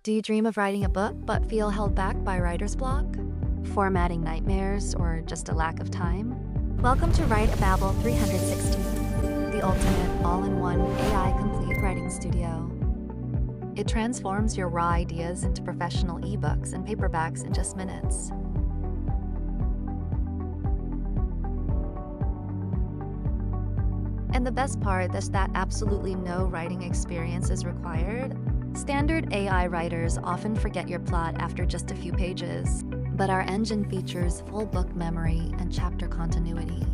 Do you dream of writing a book but feel held back by writer's block? Formatting nightmares or just a lack of time? Welcome to Write Ababil360, the ultimate all-in-one AI complete writing studio. It transforms your raw ideas into professional ebooks and paperbacks in just minutes. And the best part is that absolutely no writing experience is required. Standard AI writers often forget your plot after just a few pages, but our engine features full book memory and chapter continuity.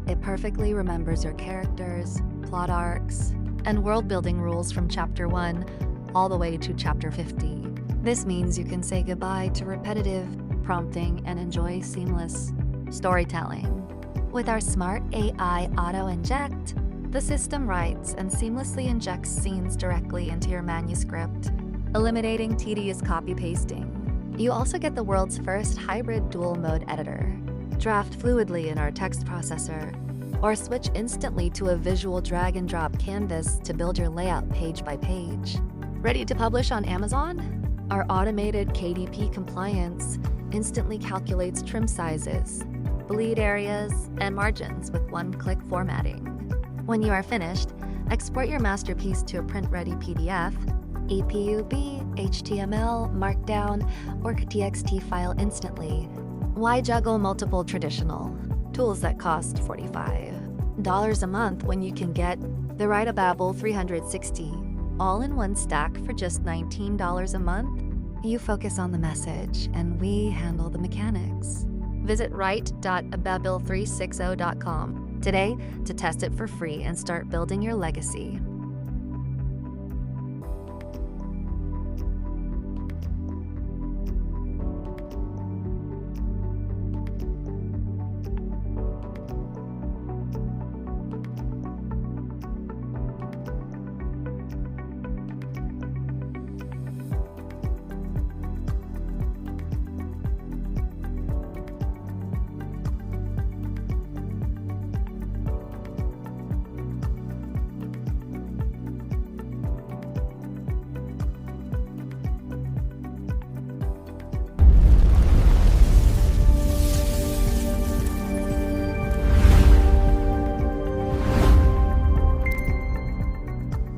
It perfectly remembers your characters, plot arcs, and world-building rules from Chapter 1 all the way to Chapter 50. This means you can say goodbye to repetitive prompting and enjoy seamless storytelling. With our smart AI auto-inject, the system writes and seamlessly injects scenes directly into your manuscript, eliminating tedious copy-pasting. You also get the world's first hybrid dual-mode editor. Draft fluidly in our text processor, or switch instantly to a visual drag-and-drop canvas to build your layout page by page. Ready to publish on Amazon? Our automated KDP compliance instantly calculates trim sizes, bleed areas, and margins with one-click formatting. When you are finished, export your masterpiece to a print-ready PDF, EPUB, HTML, Markdown, or TXT file instantly. Why juggle multiple traditional tools that cost $45 a month when you can get the Write Ababil360 all-in-one stack for just $19 a month? You focus on the message, and we handle the mechanics. Visit write.ababil360.com today to test it for free and start building your legacy.